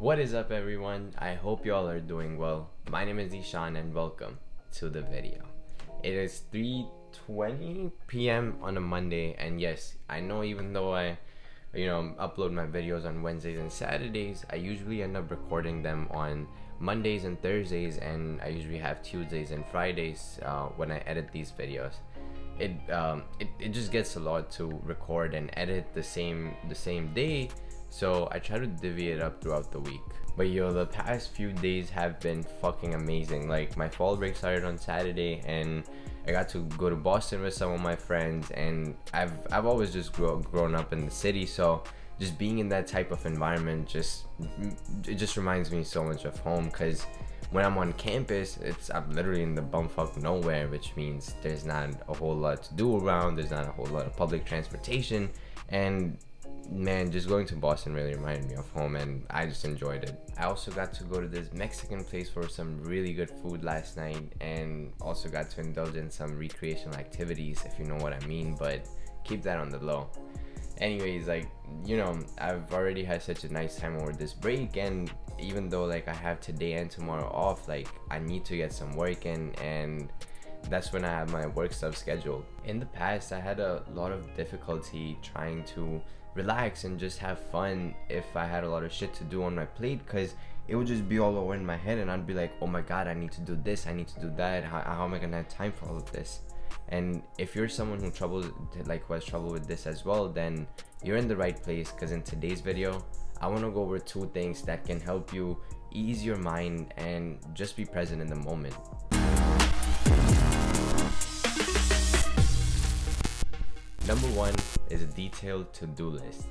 What is up, everyone? I hope you all are doing well. My name is Ishaan and welcome to the video. It is 3:20 p.m. on a Monday, and yes, I know even though I upload my videos on Wednesdays and Saturdays, I usually end up recording them on Mondays and Thursdays, and I usually have Tuesdays and Fridays when I edit these videos. It just gets a lot to record and edit the same day, so I try to divvy it up throughout the week. But the past few days have been fucking amazing. Like, my fall break started on Saturday, and I got to go to Boston with some of my friends, and I've always just grown up in the city, so just being in that type of environment it just reminds me so much of home. Because when I'm on campus, I'm literally in the bumfuck nowhere, which means there's not a whole lot to do around. There's not a whole lot of public transportation, and man, just going to Boston really reminded me of home, and I just enjoyed it. I also got to go to this Mexican place for some really good food last night, and also got to indulge in some recreational activities, if you know what I mean, but keep that on the low. Anyways, I've already had such a nice time over this break, and even though I have today and tomorrow off, I need to get some work in, and that's when I have my work stuff scheduled. In the past, I had a lot of difficulty trying to relax and just have fun if I had a lot of shit to do on my plate, because it would just be all over in my head, and I'd be like, oh my god, I need to do this, I need to do that, how am I gonna have time for all of this? And if you're someone who has trouble with this as well, then you're in the right place, because in today's video I want to go over 2 things that can help you ease your mind and just be present in the moment. Number 1 is a detailed to-do list.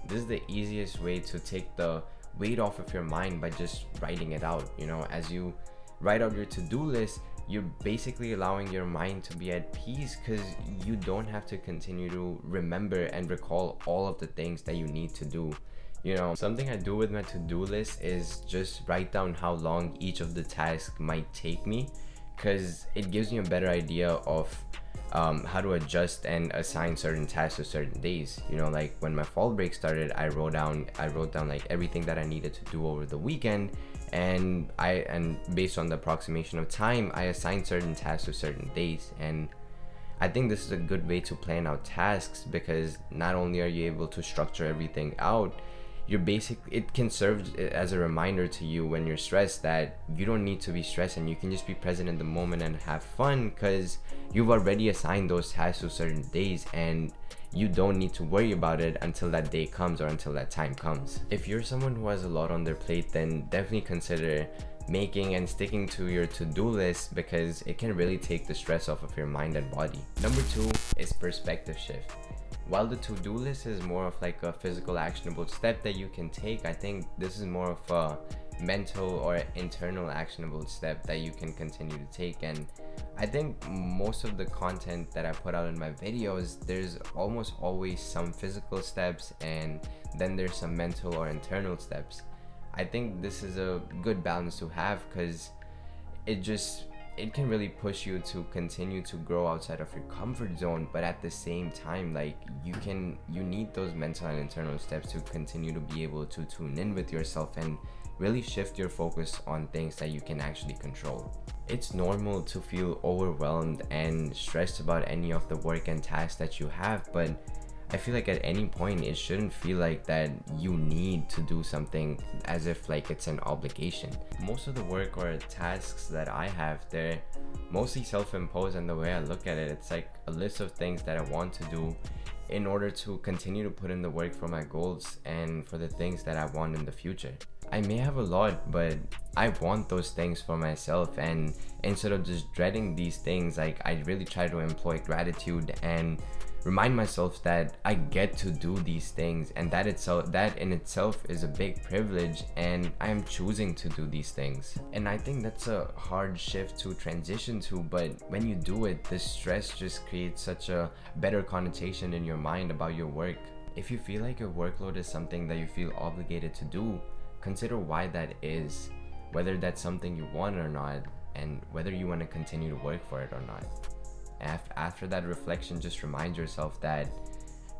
This is the easiest way to take the weight off of your mind by just writing it out. As you write out your to-do list, you're basically allowing your mind to be at peace, because you don't have to continue to remember and recall all of the things that you need to do. Something I do with my to-do list is just write down how long each of the tasks might take me, because it gives me a better idea of how to adjust and assign certain tasks to certain days. When my fall break started, I wrote down everything that I needed to do over the weekend, and based on the approximation of time, I assigned certain tasks to certain days. And I think this is a good way to plan out tasks, because not only are you able to structure everything out, it can serve as a reminder to you when you're stressed that you don't need to be stressed, and you can just be present in the moment and have fun, because you've already assigned those tasks to certain days, and you don't need to worry about it until that day comes or until that time comes. If you're someone who has a lot on their plate, then definitely consider making and sticking to your to-do list, because it can really take the stress off of your mind and body. Number 2 is perspective shift. While the to-do list is more of a physical actionable step that you can take, I think this is more of a mental or internal actionable step that you can continue to take. And I think most of the content that I put out in my videos, there's almost always some physical steps, and then there's some mental or internal steps. I think this is a good balance to have, because it can really push you to continue to grow outside of your comfort zone, but at the same time, you need those mental and internal steps to continue to be able to tune in with yourself and really shift your focus on things that you can actually control. It's normal to feel overwhelmed and stressed about any of the work and tasks that you have, but I feel like at any point it shouldn't feel like that you need to do something as if it's an obligation. Most of the work or tasks that I have, they're mostly self-imposed, and the way I look at it, it's like a list of things that I want to do in order to continue to put in the work for my goals and for the things that I want in the future. I may have a lot, but I want those things for myself, and instead of just dreading these things, I really try to employ gratitude and remind myself that I get to do these things, and that in itself is a big privilege, and I am choosing to do these things. And I think that's a hard shift to transition to, but when you do it, the stress just creates such a better connotation in your mind about your work. If you feel like your workload is something that you feel obligated to do, consider why that is, whether that's something you want or not, and whether you want to continue to work for it or not. After that reflection, just remind yourself that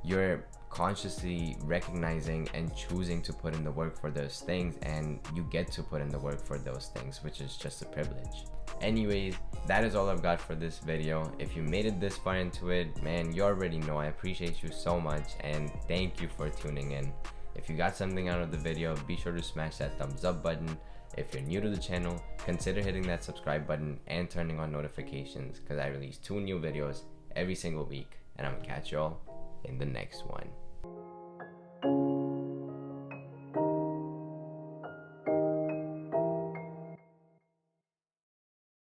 you're consciously recognizing and choosing to put in the work for those things, and you get to put in the work for those things, which is just a privilege. Anyways, that is all I've got for this video. If you made it this far into it, man, you already know I appreciate you so much, and thank you for tuning in. If you got something out of the video, be sure to smash that thumbs up button. If you're new to the channel, consider hitting that subscribe button and turning on notifications, because I release 2 new videos every single week, and I'm gonna catch y'all in the next one.